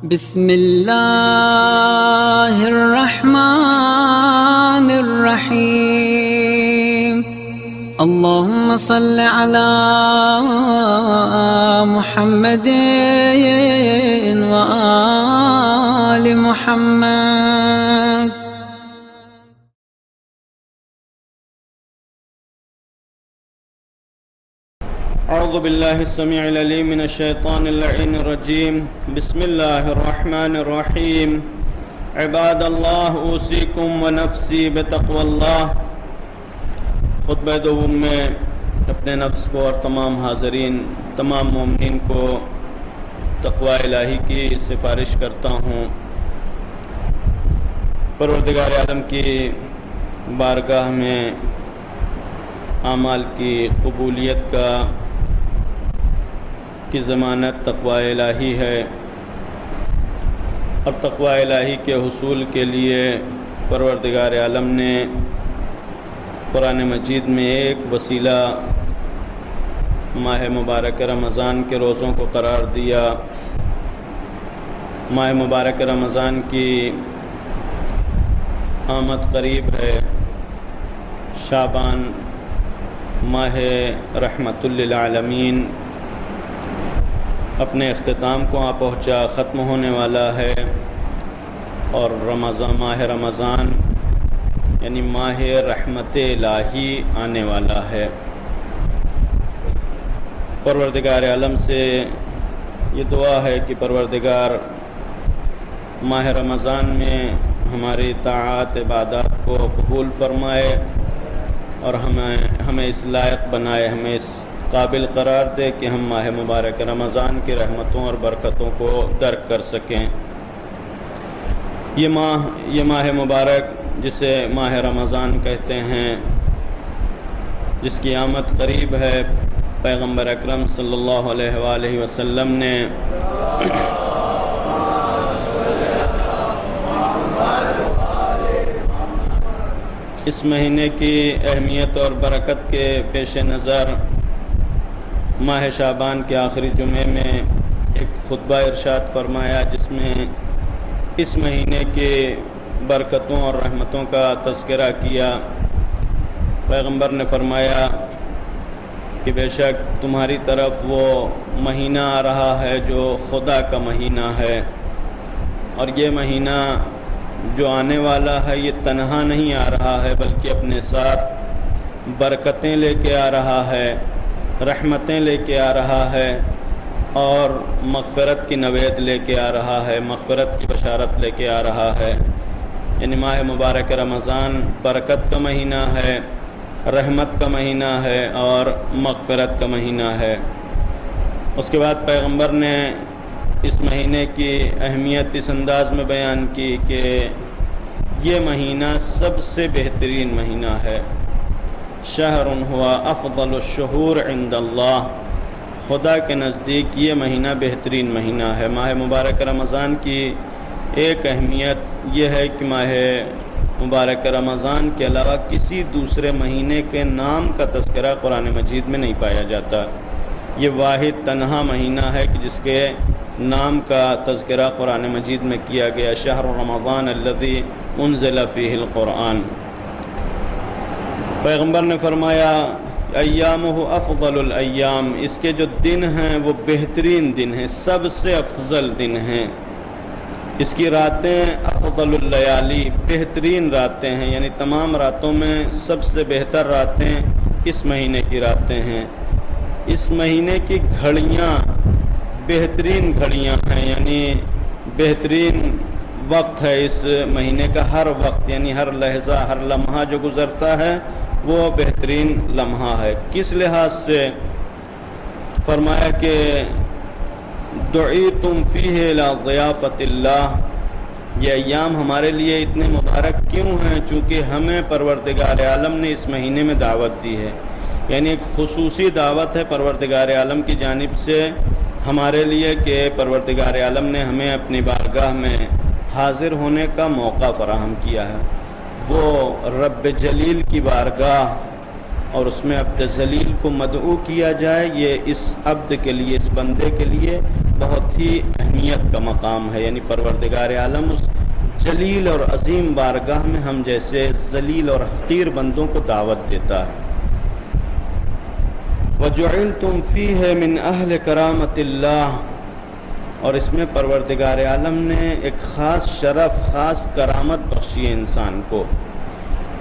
بسم اللہ الرحمن الرحیم اللہم صل علی محمد وآل محمد۔ اعوذ باللہ السمیع العلیم من الشیطان اللعین الرجیم۔ بسم اللہ الرحمن الرحیم۔ عباد اللہ اوصیکم ونفسی بتقوی اللہ۔ خطبہ دوم میں اپنے نفس کو اور تمام حاضرین، تمام مومنین کو تقوی الہی کی سفارش کرتا ہوں۔ پروردگار عالم کی بارگاہ میں اعمال کی قبولیت کی ضمانت تقوی الہی ہے، اور تقوی الہی کے حصول کے لیے پروردگار عالم نے قرآن مجید میں ایک وسیلہ ماہ مبارک رمضان کے روزوں کو قرار دیا۔ ماہ مبارک رمضان کی آمد قریب ہے۔ شعبان ماہ رحمت للعالمین اپنے اختتام کو آ پہنچا، ختم ہونے والا ہے، اور ماہ رمضان یعنی ماہ رحمت الہی آنے والا ہے۔ پروردگار عالم سے یہ دعا ہے کہ پروردگار ماہ رمضان میں ہماری طاعات عبادات کو قبول فرمائے، اور ہمیں اس لائق بنائے، ہمیں اس قابل قرار دے کہ ہم ماہ مبارک رمضان کی رحمتوں اور برکتوں کو درک کر سکیں۔ یہ ماہ مبارک جسے ماہ رمضان کہتے ہیں، جس کی آمد قریب ہے، پیغمبر اکرم صلی اللہ علیہ وآلہ وسلم نے اس مہینے کی اہمیت اور برکت کے پیش نظر ماہ شعبان کے آخری جمعے میں ایک خطبہ ارشاد فرمایا، جس میں اس مہینے کے برکتوں اور رحمتوں کا تذکرہ کیا۔ پیغمبر نے فرمایا کہ بے شک تمہاری طرف وہ مہینہ آ رہا ہے جو خدا کا مہینہ ہے، اور یہ مہینہ جو آنے والا ہے یہ تنہا نہیں آ رہا ہے، بلکہ اپنے ساتھ برکتیں لے کے آ رہا ہے، رحمتیں لے کے آ رہا ہے، اور مغفرت کی نوید لے کے آ رہا ہے، مغفرت کی بشارت لے کے آ رہا ہے۔ یعنی ماہ مبارک رمضان برکت کا مہینہ ہے، رحمت کا مہینہ ہے، اور مغفرت کا مہینہ ہے۔ اس کے بعد پیغمبر نے اس مہینے کی اہمیت اس انداز میں بیان کی کہ یہ مہینہ سب سے بہترین مہینہ ہے۔ شہر ہوا افضل الشہور عند اللہ، خدا کے نزدیک یہ مہینہ بہترین مہینہ ہے۔ ماہ مبارک رمضان کی ایک اہمیت یہ ہے کہ ماہ مبارک رمضان کے علاوہ کسی دوسرے مہینے کے نام کا تذکرہ قرآن مجید میں نہیں پایا جاتا۔ یہ واحد تنہا مہینہ ہے کہ جس کے نام کا تذکرہ قرآن مجید میں کیا گیا، شہر رمضان الذی انزل فیہ القرآن۔ پیغمبر نے فرمایا ایامہ افضل الایام، اس کے جو دن ہیں وہ بہترین دن ہیں، سب سے افضل دن ہیں۔ اس کی راتیں افضل اللیالی، بہترین راتیں ہیں، یعنی تمام راتوں میں سب سے بہتر راتیں اس مہینے کی راتیں ہیں۔ اس مہینے کی گھڑیاں بہترین گھڑیاں ہیں، یعنی بہترین وقت ہے اس مہینے کا، ہر وقت یعنی ہر لحظہ، ہر لمحہ جو گزرتا ہے وہ بہترین لمحہ ہے۔ کس لحاظ سے؟ فرمایا کہ دعیتم فیہ الی ضیافۃ اللہ، یہ ایام ہمارے لیے اتنے مبارک کیوں ہیں؟ چونکہ ہمیں پروردگار عالم نے اس مہینے میں دعوت دی ہے، یعنی ایک خصوصی دعوت ہے پروردگار عالم کی جانب سے ہمارے لیے کہ پروردگار عالم نے ہمیں اپنی بارگاہ میں حاضر ہونے کا موقع فراہم کیا ہے۔ وہ رب جلیل کی بارگاہ اور اس میں عبد ذلیل کو مدعو کیا جائے، یہ اس عبد کے لیے، اس بندے کے لیے بہت ہی اہمیت کا مقام ہے، یعنی پروردگار عالم اس جلیل اور عظیم بارگاہ میں ہم جیسے ذلیل اور حقیر بندوں کو دعوت دیتا ہے۔ وَجُعِلْتُمْ فِيهِ مِنْ أَهْلِ كَرَامَةِ اللَّهِ، اور اس میں پروردگار عالم نے ایک خاص شرف، خاص کرامت بخشی ہے انسان کو،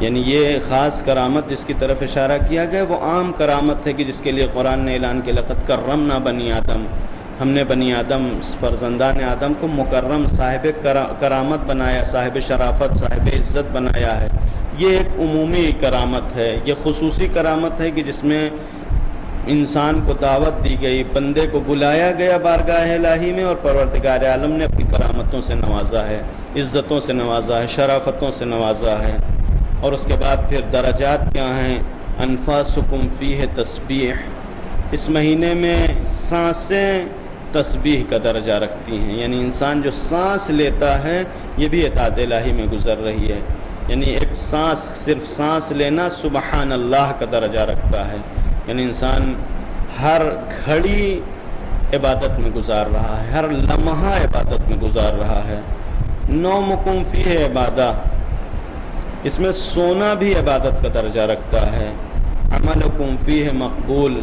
یعنی یہ خاص کرامت جس کی طرف اشارہ کیا گیا وہ عام کرامت ہے کہ جس کے لیے قرآن نے اعلان کیا لقد کرمنا بنی آدم، ہم نے بنی آدم فرزندان آدم کو مکرم، صاحب کرامت بنایا، صاحب شرافت، صاحب عزت بنایا ہے۔ یہ ایک عمومی کرامت ہے، یہ خصوصی کرامت ہے کہ جس میں انسان کو دعوت دی گئی، بندے کو بلایا گیا بارگاہ الہی میں، اور پروردگار عالم نے اپنی کرامتوں سے نوازا ہے، عزتوں سے نوازا ہے، شرافتوں سے نوازا ہے۔ اور اس کے بعد پھر درجات کیا ہیں؟ انفاسکم فیہ تسبیح، اس مہینے میں سانسیں تسبیح کا درجہ رکھتی ہیں، یعنی انسان جو سانس لیتا ہے یہ بھی اطاعت الہی میں گزر رہی ہے، یعنی ایک سانس، صرف سانس لینا سبحان اللہ کا درجہ رکھتا ہے، یعنی انسان ہر گھڑی عبادت میں گزار رہا ہے، ہر لمحہ عبادت میں گزار رہا ہے۔ نومکم فیہ عبادہ، اس میں سونا بھی عبادت کا درجہ رکھتا ہے۔ عملکم فیہ مقبول،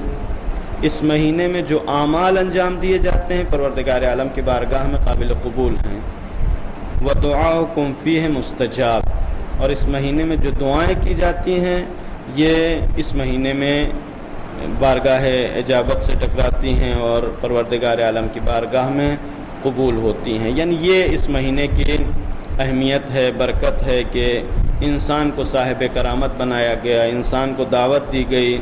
اس مہینے میں جو اعمال انجام دیے جاتے ہیں پروردگار عالم کی بارگاہ میں قابل قبول ہیں۔ ودعاؤکم فیہ مستجاب، اور اس مہینے میں جو دعائیں کی جاتی ہیں یہ اس مہینے میں بارگاہ اجابت سے ٹکراتی ہیں اور پروردگار عالم کی بارگاہ میں قبول ہوتی ہیں، یعنی یہ اس مہینے کی اہمیت ہے، برکت ہے کہ انسان کو صاحب کرامت بنایا گیا، انسان کو دعوت دی گئی،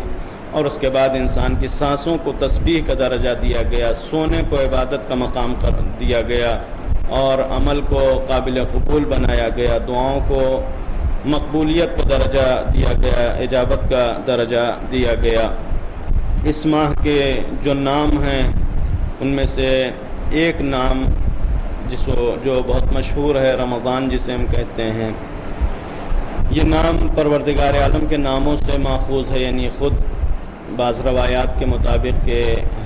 اور اس کے بعد انسان کی سانسوں کو تسبیح کا درجہ دیا گیا، سونے کو عبادت کا مقام کر دیا گیا، اور عمل کو قابل قبول بنایا گیا، دعاؤں کو مقبولیت کا درجہ دیا گیا، اجابت کا درجہ دیا گیا۔ اس ماہ کے جو نام ہیں ان میں سے ایک نام جو بہت مشہور ہے، رمضان جسے ہم کہتے ہیں، یہ نام پروردگار عالم کے ناموں سے ماخوذ ہے، یعنی خود بعض روایات کے مطابق کہ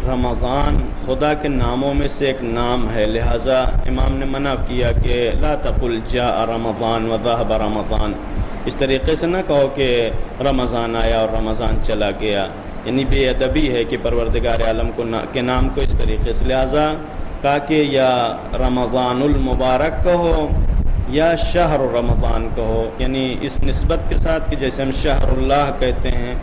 رمضان خدا کے ناموں میں سے ایک نام ہے، لہٰذا امام نے منع کیا کہ لا تقل جاء رمضان وذهب رمضان، اس طریقے سے نہ کہو کہ رمضان آیا اور رمضان چلا گیا، یعنی بے ادبی ہے کہ پروردگار عالم کے نام کو اس طریقے سے، لہٰذا کہا کہ یا رمضان المبارک کہو یا شہر رمضان کہو، یعنی اس نسبت کے ساتھ کہ جیسے ہم شہر اللہ کہتے ہیں،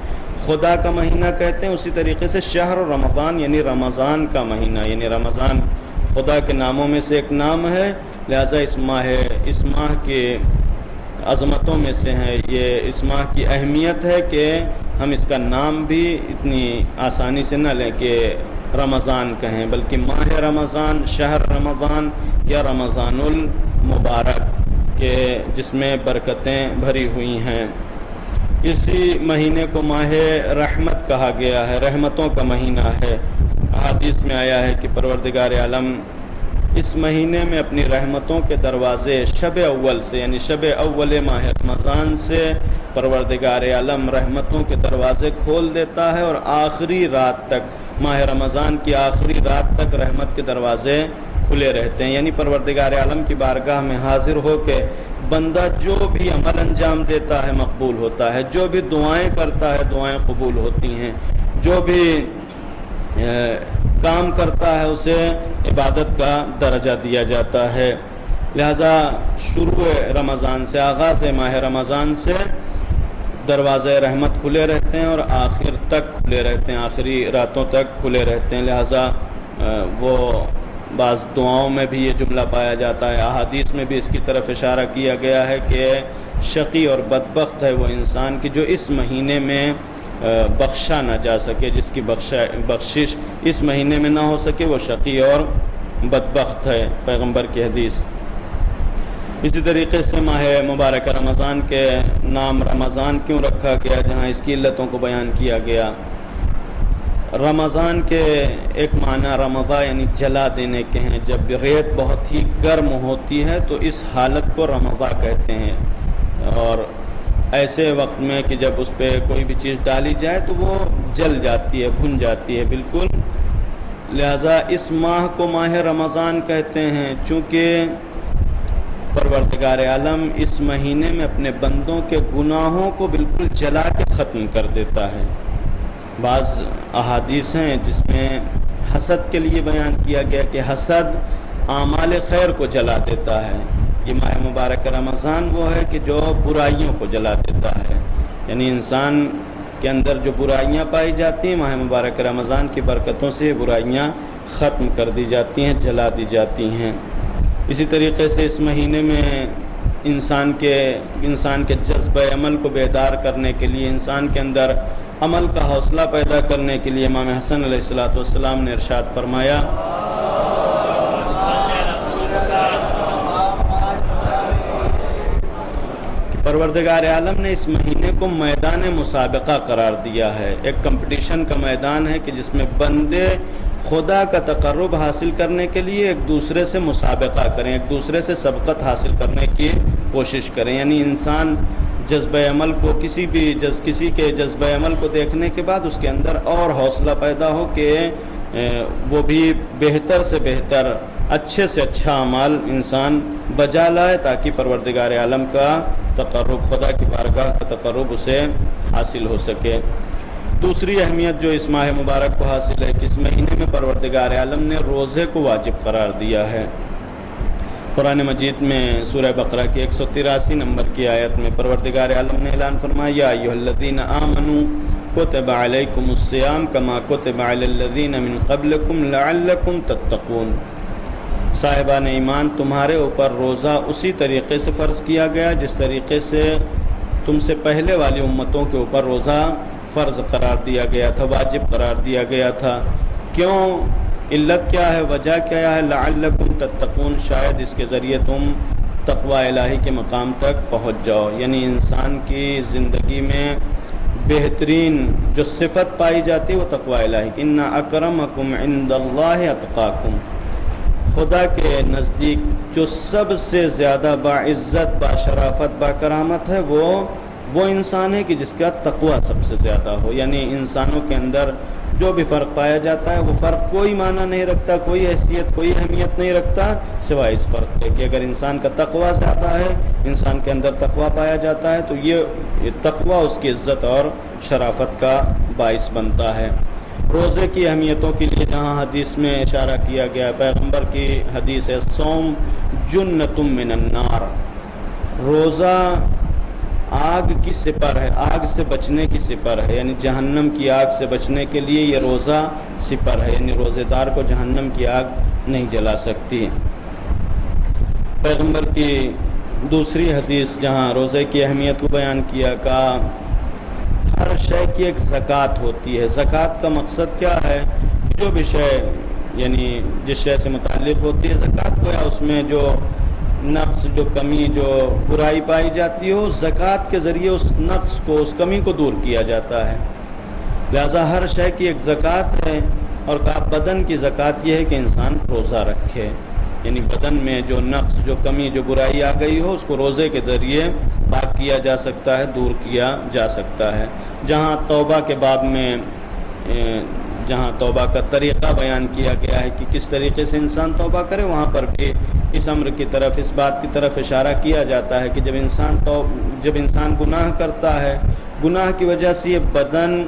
خدا کا مہینہ کہتے ہیں، اسی طریقے سے شہر رمضان یعنی رمضان کا مہینہ، یعنی رمضان خدا کے ناموں میں سے ایک نام ہے، لہٰذا اس ماہ کے عظمتوں میں سے ہیں، یہ اس ماہ کی اہمیت ہے کہ ہم اس کا نام بھی اتنی آسانی سے نہ لیں کہ رمضان کہیں، بلکہ ماہ رمضان، شہر رمضان یا رمضان المبارک کہ جس میں برکتیں بھری ہوئی ہیں۔ اسی مہینے کو ماہ رحمت کہا گیا ہے، رحمتوں کا مہینہ ہے۔ احادیث میں آیا ہے کہ پروردگار عالم اس مہینے میں اپنی رحمتوں کے دروازے شب اول سے، یعنی شب اول ماہ رمضان سے پروردگار عالم رحمتوں کے دروازے کھول دیتا ہے، اور آخری رات تک، ماہ رمضان کی آخری رات تک رحمت کے دروازے کھلے رہتے ہیں، یعنی پروردگار عالم کی بارگاہ میں حاضر ہو کے بندہ جو بھی عمل انجام دیتا ہے مقبول ہوتا ہے، جو بھی دعائیں کرتا ہے دعائیں قبول ہوتی ہیں، جو بھی کام کرتا ہے اسے عبادت کا درجہ دیا جاتا ہے۔ لہذا شروع رمضان سے، آغاز ماہ رمضان سے دروازے رحمت کھلے رہتے ہیں اور آخر تک کھلے رہتے ہیں، آخری راتوں تک کھلے رہتے ہیں، لہذا وہ بعض دعاؤں میں بھی یہ جملہ پایا جاتا ہے، احادیث میں بھی اس کی طرف اشارہ کیا گیا ہے کہ شقی اور بدبخت ہے وہ انسان کہ جو اس مہینے میں بخشا نہ جا سکے، جس کی بخشش اس مہینے میں نہ ہو سکے، وہ شقی اور بدبخت ہے، پیغمبر کی حدیث۔ اسی طریقے سے ماہ مبارک رمضان کے نام رمضان کیوں رکھا گیا، جہاں اس کی علتوں کو بیان کیا گیا۔ رمضان کے ایک معنی رمضا یعنی جلا دینے کے ہیں، جب ریت بہت ہی گرم ہوتی ہے تو اس حالت کو رمضا کہتے ہیں، اور ایسے وقت میں کہ جب اس پہ کوئی بھی چیز ڈالی جائے تو وہ جل جاتی ہے، بھن جاتی ہے بالکل، لہذا اس ماہ کو ماہ رمضان کہتے ہیں، چونکہ پروردگار عالم اس مہینے میں اپنے بندوں کے گناہوں کو بالکل جلا کے ختم کر دیتا ہے۔ بعض احادیث ہیں جس میں حسد کے لیے بیان کیا گیا کہ حسد اعمال خیر کو جلا دیتا ہے۔ یہ ماہ مبارک رمضان وہ ہے کہ جو برائیوں کو جلا دیتا ہے، یعنی انسان کے اندر جو برائیاں پائی جاتی ہیں ماہ مبارک رمضان کی برکتوں سے برائیاں ختم کر دی جاتی ہیں، جلا دی جاتی ہیں۔ اسی طریقے سے اس مہینے میں انسان کے جذبہ عمل کو بیدار کرنے کے لیے، انسان کے اندر عمل کا حوصلہ پیدا کرنے کے لیے امام حسن علیہ السلام نے ارشاد فرمایا کہ پروردگار عالم نے اس مہینے کو میدان مسابقہ قرار دیا ہے، ایک کمپٹیشن کا میدان ہے کہ جس میں بندے خدا کا تقرب حاصل کرنے کے لیے ایک دوسرے سے مسابقہ کریں، ایک دوسرے سے سبقت حاصل کرنے کی کوشش کریں۔ یعنی انسان جذبہ عمل کو کسی کے جذبہ عمل کو دیکھنے کے بعد اس کے اندر اور حوصلہ پیدا ہو کہ وہ بھی بہتر سے بہتر، اچھے سے اچھا اعمال انسان بجا لائے تاکہ پروردگار عالم کا تقرب، خدا کی بارگاہ کا تقرب اسے حاصل ہو سکے۔ دوسری اہمیت جو اس ماہ مبارک کو حاصل ہے کہ اس مہینے میں پروردگار عالم نے روزے کو واجب قرار دیا ہے۔ قرآن مجید میں سورہ بقرہ کی 183 نمبر کی آیت میں پروردگار عالم نے اعلان فرمایا یا ایھا الذین آمنوا کتب علیکم الصیام کما کتب علی الذین من قبلکم لعلکم تتقون، صاحبان ایمان تمہارے اوپر روزہ اسی طریقے سے فرض کیا گیا جس طریقے سے تم سے پہلے والی امتوں کے اوپر روزہ فرض قرار دیا گیا تھا، واجب قرار دیا گیا تھا۔ کیوں؟ علت کیا ہے، وجہ کیا ہے؟ لعلکم تتقون، شاید اس کے ذریعے تم تقوی الہی کے مقام تک پہنچ جاؤ۔ یعنی انسان کی زندگی میں بہترین جو صفت پائی جاتی ہے وہ تقوی الہی کی، ان اکرمکم عند اللہ اتقاکم، خدا کے نزدیک جو سب سے زیادہ باعزت، باشرافت، باکرامت ہے وہ انسان ہے کہ جس کا تقوی سب سے زیادہ ہو۔ یعنی انسانوں کے اندر جو بھی فرق پایا جاتا ہے وہ فرق کوئی معنی نہیں رکھتا، کوئی حیثیت، کوئی اہمیت نہیں رکھتا سوائے اس فرق کے کہ اگر انسان کا تقوی زیادہ ہے، انسان کے اندر تقوی پایا جاتا ہے تو یہ تقوی اس کی عزت اور شرافت کا باعث بنتا ہے۔ روزے کی اہمیتوں کے لیے جہاں حدیث میں اشارہ کیا گیا ہے، پیغمبر کی حدیث ہے صوم جنۃ من النار، روزہ آگ کی سپر ہے، آگ سے بچنے کی سپر ہے، یعنی جہنم کی آگ سے بچنے کے لیے یہ روزہ سپر ہے، یعنی روزے دار کو جہنم کی آگ نہیں جلا سکتی۔ پیغمبر کی دوسری حدیث جہاں روزے کی اہمیت کو بیان کیا، کہا ہر شے کی ایک زکوٰۃ ہوتی ہے۔ زکوٰۃ کا مقصد کیا ہے؟ جو بھی شے یعنی جس شے سے متعلق ہوتی ہے زکوٰۃ کو، یا اس میں جو نقص، جو کمی، جو برائی پائی جاتی ہو، زکوٰۃ کے ذریعے اس نقص کو، اس کمی کو دور کیا جاتا ہے۔ لہذا ہر شے کی ایک زکوٰۃ ہے، اور کہا بدن کی زکوٰۃ یہ ہے کہ انسان روزہ رکھے، یعنی بدن میں جو نقص، جو کمی، جو برائی آ گئی ہو اس کو روزے کے ذریعے پاک کیا جا سکتا ہے، دور کیا جا سکتا ہے۔ جہاں توبہ کے باب میں جہاں توبہ کا طریقہ بیان کیا گیا ہے کہ کس طریقے سے انسان توبہ کرے، وہاں پر بھی اس امر کی طرف، اس بات کی طرف اشارہ کیا جاتا ہے کہ جب انسان گناہ کرتا ہے، گناہ کی وجہ سے یہ بدن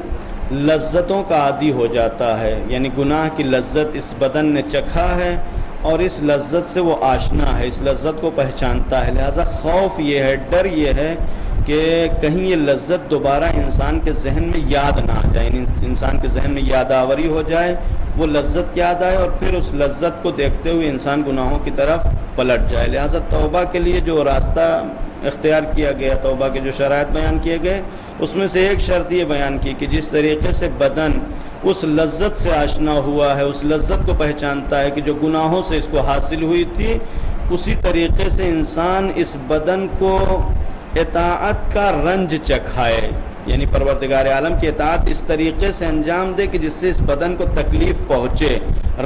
لذتوں کا عادی ہو جاتا ہے، یعنی گناہ کی لذت اس بدن نے چکھا ہے اور اس لذت سے وہ آشنا ہے، اس لذت کو پہچانتا ہے۔ لہذا خوف یہ ہے، ڈر یہ ہے کہ کہیں یہ لذت دوبارہ انسان کے ذہن میں یاد نہ آ جائے، انسان کے ذہن میں یاد آوری ہو جائے، وہ لذت یاد آئے اور پھر اس لذت کو دیکھتے ہوئے انسان گناہوں کی طرف پلٹ جائے۔ لہذا توبہ کے لیے جو راستہ اختیار کیا گیا، توبہ کے جو شرائط بیان کیے گئے، اس میں سے ایک شرط یہ بیان کی کہ جس طریقے سے بدن اس لذت سے آشنا ہوا ہے، اس لذت کو پہچانتا ہے کہ جو گناہوں سے اس کو حاصل ہوئی تھی، اسی طریقے سے انسان اس بدن کو اطاعت کا رنج چکھائے، یعنی پروردگار عالم کی اطاعت اس طریقے سے انجام دے کہ جس سے اس بدن کو تکلیف پہنچے،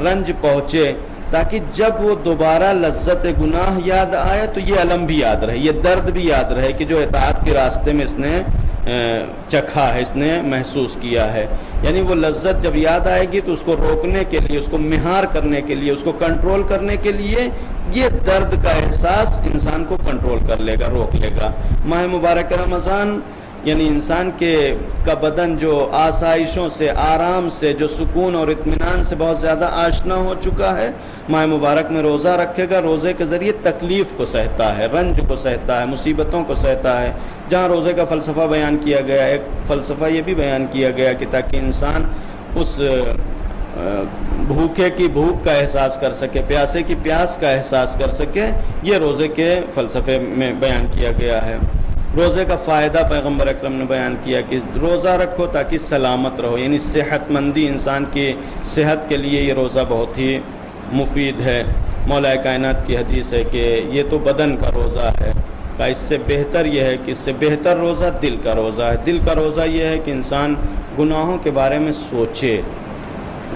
رنج پہنچے، تاکہ جب وہ دوبارہ لذت گناہ یاد آئے تو یہ الم بھی یاد رہے، یہ درد بھی یاد رہے کہ جو اطاعت کے راستے میں اس نے چکھا ہے، اس نے محسوس کیا ہے. یعنی وہ لذت جب یاد آئے گی تو اس کو روکنے کے لیے، اس کو مہار کرنے کے لیے، اس کو کنٹرول کرنے کے لیے یہ درد کا احساس انسان کو کنٹرول کر لے گا، روک لے گا. ماہ مبارک رمضان یعنی انسان کا بدن جو آسائشوں سے، آرام سے، جو سکون اور اطمینان سے بہت زیادہ آشنا ہو چکا ہے، ماہ مبارک میں روزہ رکھے گا. روزے کے ذریعے تکلیف کو سہتا ہے، رنج کو سہتا ہے، مصیبتوں کو سہتا ہے. جہاں روزے کا فلسفہ بیان کیا گیا، ایک فلسفہ یہ بھی بیان کیا گیا کہ تاکہ انسان اس بھوکے کی بھوک کا احساس کر سکے، پیاسے کی پیاس کا احساس کر سکے، یہ روزے کے فلسفے میں بیان کیا گیا ہے. روزے کا فائدہ پیغمبر اکرم نے بیان کیا کہ روزہ رکھو تاکہ سلامت رہو، یعنی صحت مندی، انسان کی صحت کے لیے یہ روزہ بہت ہی مفید ہے. مولا کائنات کی حدیث ہے کہ یہ تو بدن کا روزہ ہے، کہ اس سے بہتر یہ ہے کہ اس سے بہتر روزہ دل کا روزہ ہے. دل کا روزہ یہ ہے کہ انسان گناہوں کے بارے میں سوچے،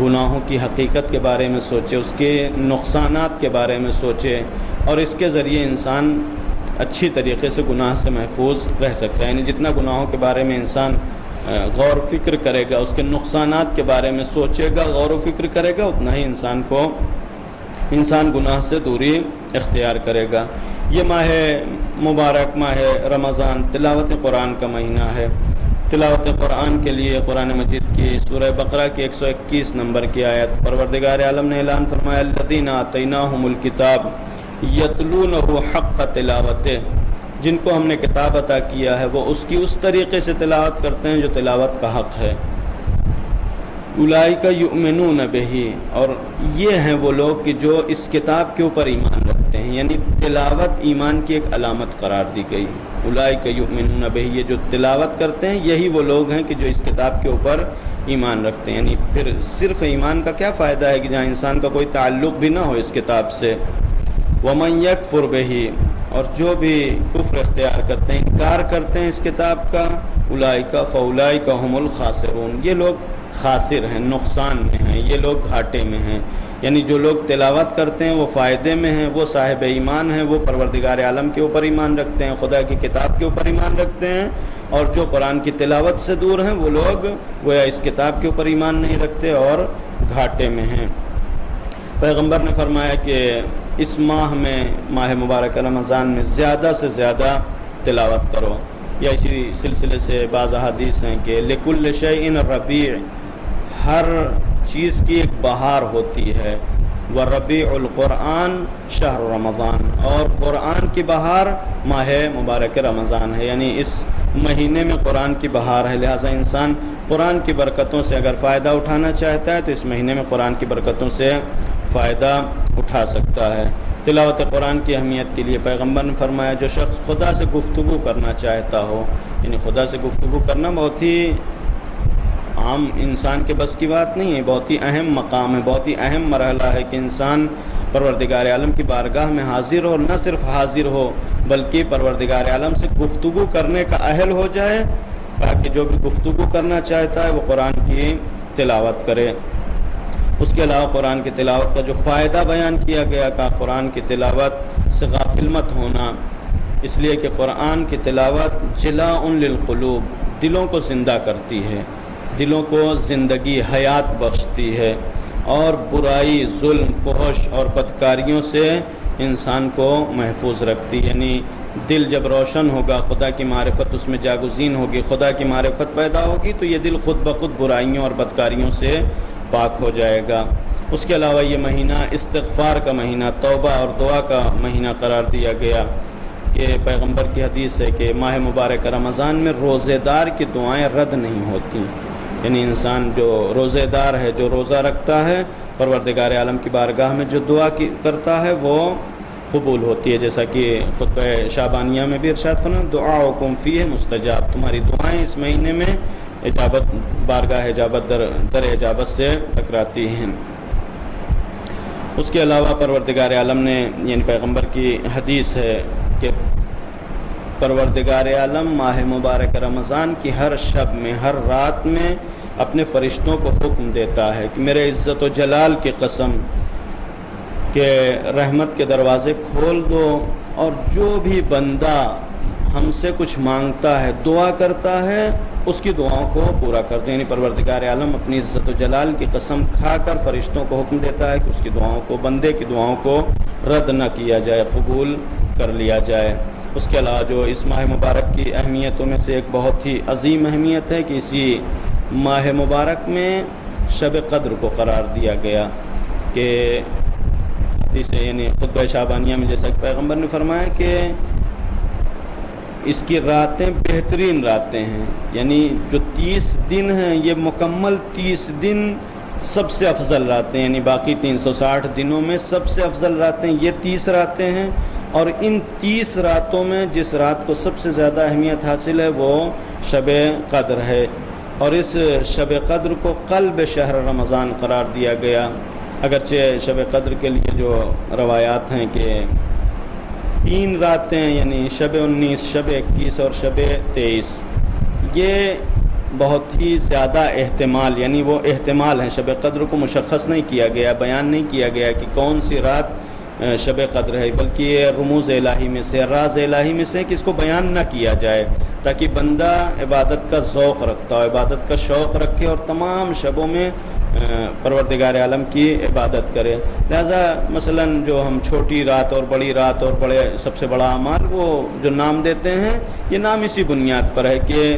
گناہوں کی حقیقت کے بارے میں سوچے، اس کے نقصانات کے بارے میں سوچے، اور اس کے ذریعے انسان اچھی طریقے سے گناہ سے محفوظ رہ سکتا ہے. یعنی جتنا گناہوں کے بارے میں انسان غور و فکر کرے گا، اس کے نقصانات کے بارے میں سوچے گا، غور و فکر کرے گا، اتنا ہی انسان گناہ سے دوری اختیار کرے گا. یہ ماہ مبارک، ماہ رمضان، تلاوت قرآن کا مہینہ ہے. تلاوت قرآن کے لیے قرآن مجید کی سورہ بقرہ کی 121 نمبر کی آیت، پروردگار عالم نے اعلان فرمایا الذین آتیناہم الکتاب یتلونہ حق تلاوتہ، جن کو ہم نے کتاب عطا کیا ہے وہ اس کی اس طریقے سے تلاوت کرتے ہیں جو تلاوت کا حق ہے. اولئک یؤمنون بہ، اور یہ ہیں وہ لوگ کہ جو اس کتاب کے اوپر ایمان رکھتے ہیں. یعنی تلاوت ایمان کی ایک علامت قرار دی گئی. اولئک یؤمنون بہ، یہ جو تلاوت کرتے ہیں یہی وہ لوگ ہیں کہ جو اس کتاب کے اوپر ایمان رکھتے ہیں. یعنی پھر صرف ایمان کا کیا فائدہ ہے کہ جہاں انسان کا کوئی تعلق بھی نہ ہو اس کتاب سے. ومن یکفر بہ، اور جو بھی کفر اختیار کرتے ہیں، انکار کرتے ہیں اس کتاب کا، اولئک فاولئک هم الخاسرون، یہ لوگ خاسر ہیں، نقصان میں ہیں، یہ لوگ گھاٹے میں ہیں. یعنی جو لوگ تلاوت کرتے ہیں وہ فائدے میں ہیں، وہ صاحب ایمان ہیں، وہ پروردگار عالم کے اوپر ایمان رکھتے ہیں، خدا کی کتاب کے اوپر ایمان رکھتے ہیں. اور جو قرآن کی تلاوت سے دور ہیں وہ لوگ گویا اس کتاب کے اوپر ایمان نہیں رکھتے اور گھاٹے میں ہیں. پیغمبر نے فرمایا کہ اس ماہ میں، ماہ مبارک رمضان میں زیادہ سے زیادہ تلاوت کرو. یا اسی سلسلے سے بعض احادیث ہیں کہ لکل شیء ربیع، ہر چیز کی ایک بہار ہوتی ہے. وربیع القرآن شہر رمضان، اور قرآن کی بہار ماہ مبارک رمضان ہے. یعنی اس مہینے میں قرآن کی بہار ہے، لہٰذا انسان قرآن کی برکتوں سے اگر فائدہ اٹھانا چاہتا ہے تو اس مہینے میں قرآن کی برکتوں سے فائدہ اٹھا سکتا ہے. تلاوت قرآن کی اہمیت کے لیے پیغمبر نے فرمایا جو شخص خدا سے گفتگو کرنا چاہتا ہو، یعنی خدا سے گفتگو کرنا بہت ہی عام انسان کے بس کی بات نہیں ہے، بہت ہی اہم مقام ہے، بہت ہی اہم مرحلہ ہے کہ انسان پروردگار عالم کی بارگاہ میں حاضر ہو، نہ صرف حاضر ہو بلکہ پروردگار عالم سے گفتگو کرنے کا اہل ہو جائے، تاکہ جو بھی گفتگو کرنا چاہتا ہے وہ قرآن کی تلاوت کرے. اس کے علاوہ قرآن کی تلاوت کا جو فائدہ بیان کیا گیا کہ قرآن کی تلاوت سے غافل مت ہونا، اس لیے کہ قرآن کی تلاوت جلاء للقلوب، دلوں کو زندہ کرتی ہے، دلوں کو زندگی، حیات بخشتی ہے، اور برائی، ظلم، فحش اور بدکاریوں سے انسان کو محفوظ رکھتی. یعنی دل جب روشن ہوگا، خدا کی معرفت اس میں جاگزین ہوگی، خدا کی معرفت پیدا ہوگی تو یہ دل خود بخود برائیوں اور بدکاریوں سے پاک ہو جائے گا. اس کے علاوہ یہ مہینہ استغفار کا مہینہ، توبہ اور دعا کا مہینہ قرار دیا گیا کہ پیغمبر کی حدیث ہے کہ ماہ مبارک رمضان میں روزے دار کی دعائیں رد نہیں ہوتی. یعنی انسان جو روزے دار ہے، جو روزہ رکھتا ہے، پروردگار عالم کی بارگاہ میں جو دعا کرتا ہے وہ قبول ہوتی ہے. جیسا کہ خطبہ شعبانیہ میں بھی ارشاد فرمایا دعاؤکم فیہ مستجاب، تمہاری دعائیں اس مہینے میں اجابت، بارگاہ اجابت در اجابت سے ٹکراتی ہیں. اس کے علاوہ پروردگار عالم نے، یعنی پیغمبر کی حدیث ہے کہ پروردگار عالم ماہ مبارک رمضان کی ہر شب میں، ہر رات میں اپنے فرشتوں کو حکم دیتا ہے کہ میرے عزت و جلال کی قسم کہ رحمت کے دروازے کھول دو، اور جو بھی بندہ ہم سے کچھ مانگتا ہے، دعا کرتا ہے، اس کی دعاؤں کو پورا کر دیں. یعنی پروردگار عالم اپنی عزت و جلال کی قسم کھا کر فرشتوں کو حکم دیتا ہے کہ اس کی دعاؤں کو، بندے کی دعاؤں کو رد نہ کیا جائے، قبول کر لیا جائے. اس کے علاوہ جو اس ماہ مبارک کی اہمیتوں میں سے ایک بہت ہی عظیم اہمیت ہے کہ اسی ماہ مبارک میں شب قدر کو قرار دیا گیا کہ یعنی خطبہ شعبانیہ میں جیسا کہ پیغمبر نے فرمایا کہ اس کی راتیں بہترین راتیں ہیں. یعنی جو 30 دن ہیں یہ مکمل 30 دن سب سے افضل راتیں، یعنی باقی 360 دنوں میں سب سے افضل راتیں یہ 30 راتیں ہیں. اور ان 30 راتوں میں جس رات کو سب سے زیادہ اہمیت حاصل ہے وہ شب قدر ہے. اور اس شب قدر کو قلب شہر رمضان قرار دیا گیا. اگرچہ شب قدر کے لیے جو روایات ہیں کہ 3 راتیں یعنی شب 19، شب 21 اور شب 23، یہ بہت ہی زیادہ احتمال، یعنی وہ احتمال ہیں. شب قدر کو مشخص نہیں کیا گیا، بیان نہیں کیا گیا کہ کون سی رات شب قدر ہے، بلکہ یہ رموز الہی میں سے، راز الہی میں سے کہ اس کو بیان نہ کیا جائے تاکہ بندہ عبادت کا ذوق رکھتا ہو، عبادت کا شوق رکھے اور تمام شبوں میں پروردگار عالم کی عبادت کرے. لہذا مثلا جو ہم چھوٹی رات اور بڑی رات اور بڑے سب سے بڑا اعمال وہ جو نام دیتے ہیں، یہ نام اسی بنیاد پر ہے کہ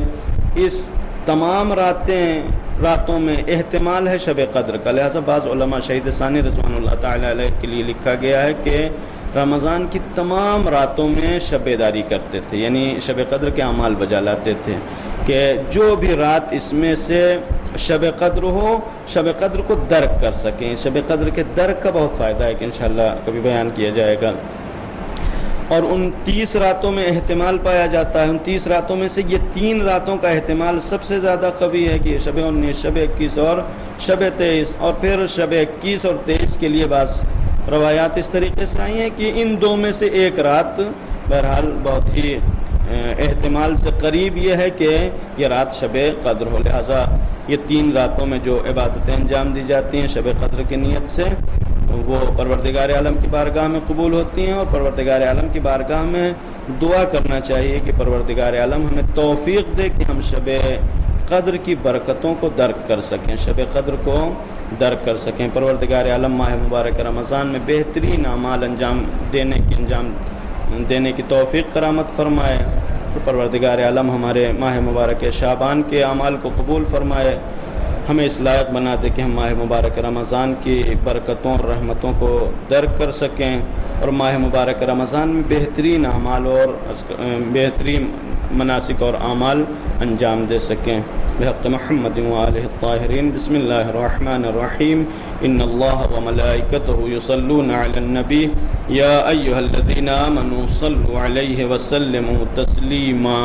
اس تمام راتوں میں احتمال ہے شب قدر کا. لہذا بعض علماء شہید ثانی رضوان اللہ تعالی علیہ کے لیے لکھا گیا ہے کہ رمضان کی تمام راتوں میں شب بیداری کرتے تھے، یعنی شب قدر کے اعمال بجا لاتے تھے کہ جو بھی رات اس میں سے شب قدر ہو، شب قدر کو درک کر سکیں. شب قدر کے درک کا بہت فائدہ ہے کہ انشاءاللہ کبھی بیان کیا جائے گا. اور ان 30 راتوں میں احتمال پایا جاتا ہے. ان 30 راتوں میں سے یہ 3 راتوں کا احتمال سب سے زیادہ قوی ہے کہ یہ شب 19، شب 21 اور شب 23. اور پھر شب 21 اور 23 کے لیے بعض روایات اس طریقے سے آئی ہیں کہ ان 2 میں سے ایک رات بہرحال بہت ہی احتمال سے قریب یہ ہے کہ یہ رات شب قدر ہو. لہٰذا یہ 3 راتوں میں جو عبادتیں انجام دی جاتی ہیں شب قدر کی نیت سے، وہ پروردگار عالم کی بارگاہ میں قبول ہوتی ہیں. اور پروردگار عالم کی بارگاہ میں دعا کرنا چاہیے کہ پروردگار عالم ہمیں توفیق دے کہ ہم شب قدر کی برکتوں کو درک کر سکیں، شب قدر کو درک کر سکیں. پروردگار عالم ماہ مبارک رمضان میں بہترین اعمال انجام دینے کی توفیق کرامت فرمائے. پروردگار عالم ہمارے ماہ مبارک شعبان کے اعمال کو قبول فرمائے، ہمیں اس لائق بنا دے کہ ہم ماہ مبارک رمضان کی برکتوں اور رحمتوں کو درک کر سکیں اور ماہ مبارک رمضان میں بہترین اعمال اور بہترین مناسک اور اعمال انجام دے سکیں. بحق محمد وآلہ الطاہرین. بسم اللہ الرحمن الرحیم. ان اللہ وملائکتہ یصلون علی النبی یا ایھا الذین آمنوا صلوا علیہ وسلموا تسلیما.